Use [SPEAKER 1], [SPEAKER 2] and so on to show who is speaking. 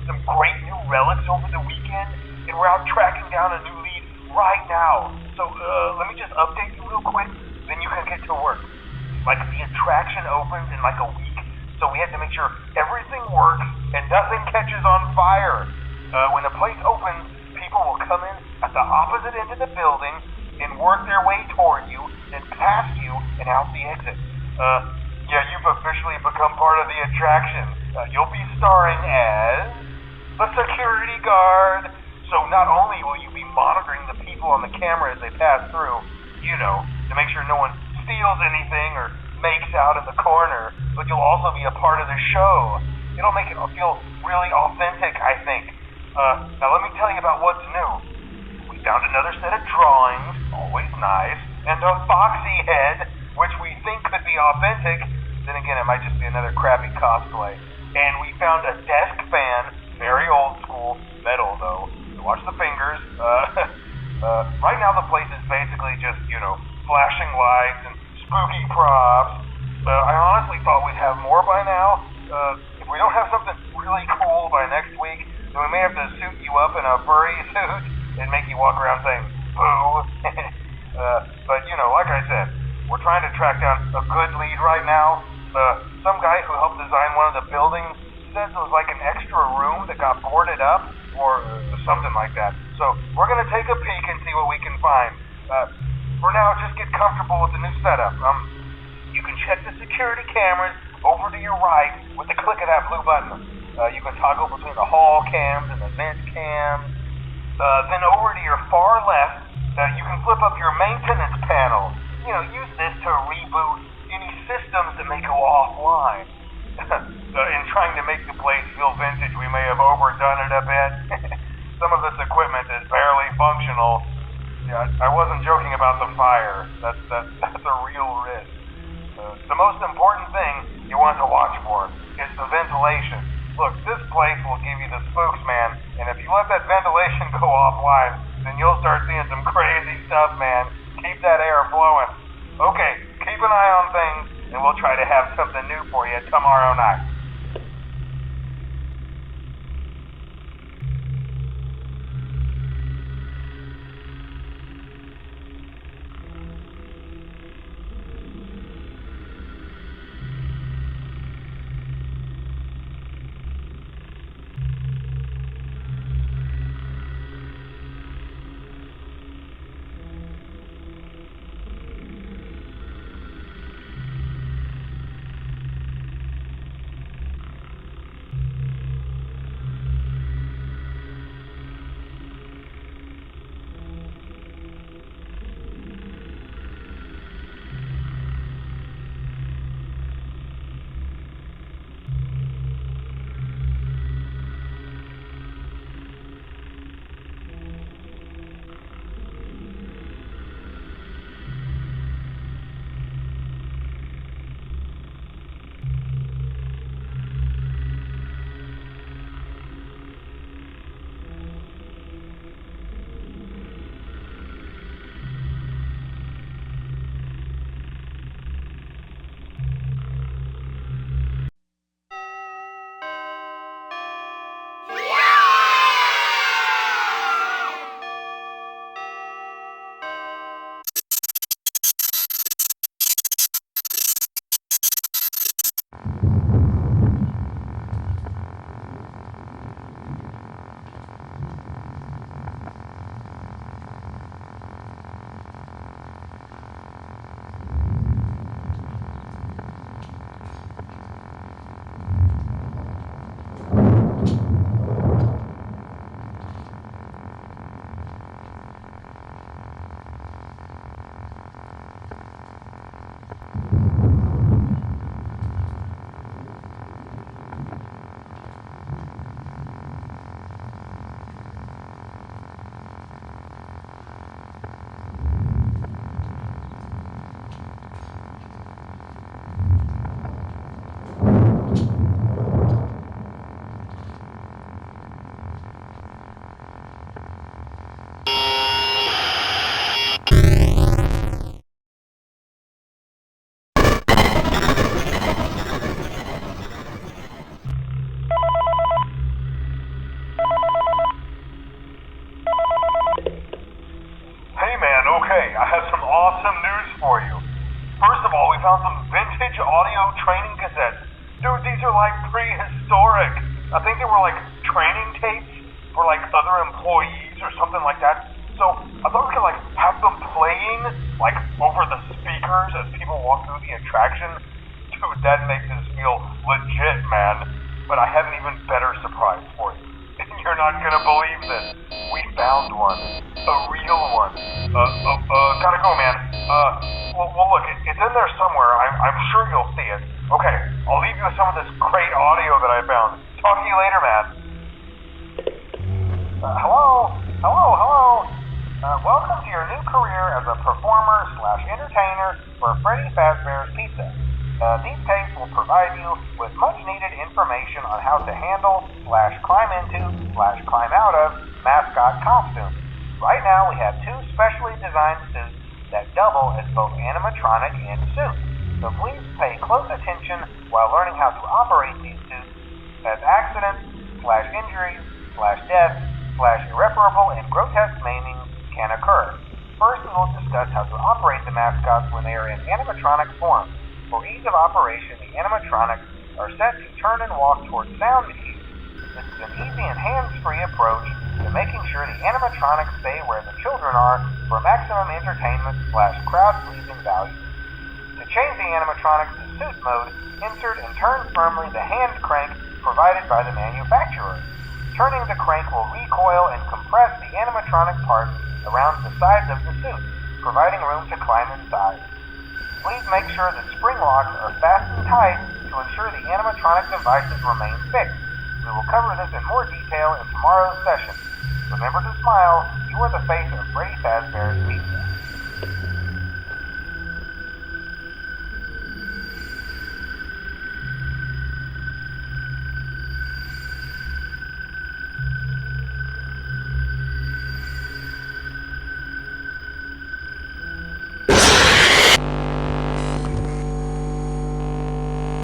[SPEAKER 1] some great new relics over the weekend, and we're out tracking down a new lead right now. So, let me just update you real quick, then you can get to work. Like, the attraction opens in like a week, so we have to make sure everything works and nothing catches on fire. When the place opens, people will come in at the opposite end of the building and work their way toward you, then past you, and out the exit. Yeah, you've officially become part of the attraction. You'll be starring as a security guard. So not only will you be monitoring the people on the camera as they pass through, to make sure no one steals anything or makes out in the corner, but you'll also be a part of the show. It'll make it feel really authentic, I think. Now let me tell you about what's new. We found another set of drawings, always nice, and a foxy head, which we think could be authentic. Then again, it might just be another crappy cosplay. And we found a desk fan, very old school, metal though. So watch the fingers. Right now the place is basically just, flashing lights and spooky props. I honestly thought we'd have more by now. If we don't have something really cool by next week, then we may have to suit you up in a furry suit and make you walk around saying, boo. But, like I said, we're trying to track down a good lead right now. Some guy who helped design one of the buildings says it was like an extra room that got boarded up, or something like that. So we're going to take a peek and see what we can find. For now, just get comfortable with the new setup. You can check the security cameras over to your right with the click of that blue button. You can toggle between the hall cams and the vent cams. Then over to your far left, you can flip up your maintenance panel. Use this to reboot any systems that may go offline. In trying to make the place feel vintage, we may have overdone it a bit. Some of this equipment is barely functional. Yeah, I wasn't joking about the fire. That's a real risk. The most important thing you want to watch for is the ventilation. Look, this place will give you the spooks, man, and if you let that ventilation go offline, then you'll start seeing some crazy stuff, man. Keep that air flowing. Okay, keep an eye on things, and we'll try to have something new for you tomorrow night. training tapes for like other employees or something like that. So I thought we could like have them playing like over the speakers as people walk through the attraction. Dude, that makes us feel legit, man. But I have an even better surprise for you. You're not gonna believe this. We found one. A real one. Gotta go, man. Well look, it's in there somewhere. I'm sure you'll see it. Okay, I'll leave you with some of this great audio that I found. Talk to you later, man. Hello? Welcome to your new career as a performer/entertainer for Freddy Fazbear's Pizza. These tapes will provide you with much-needed information on how to handle/climb into/climb out of mascot costumes. Right now, we have 2 specially designed suits that double as both animatronic and suit. So please pay close attention while learning how to operate these suits, as accidents/injuries/death/irreparable and grotesque maiming can occur. First, we will discuss how to operate the mascots when they are in animatronic form. For ease of operation, the animatronics are set to turn and walk towards sound cues. This is an easy and hands-free approach to making sure the animatronics stay where the children are for maximum entertainment/crowd-pleasing value. To change the animatronics to suit mode, insert and turn firmly the hand crank provided by the manufacturer. Turning the crank will recoil and compress the animatronic parts around the sides of the suit, providing room to climb inside. Please make sure the spring locks are fastened tight to ensure the animatronic devices remain fixed. We will cover this in more detail in tomorrow's session. Remember to smile. You are the face of Freddy Fazbear's Pizza.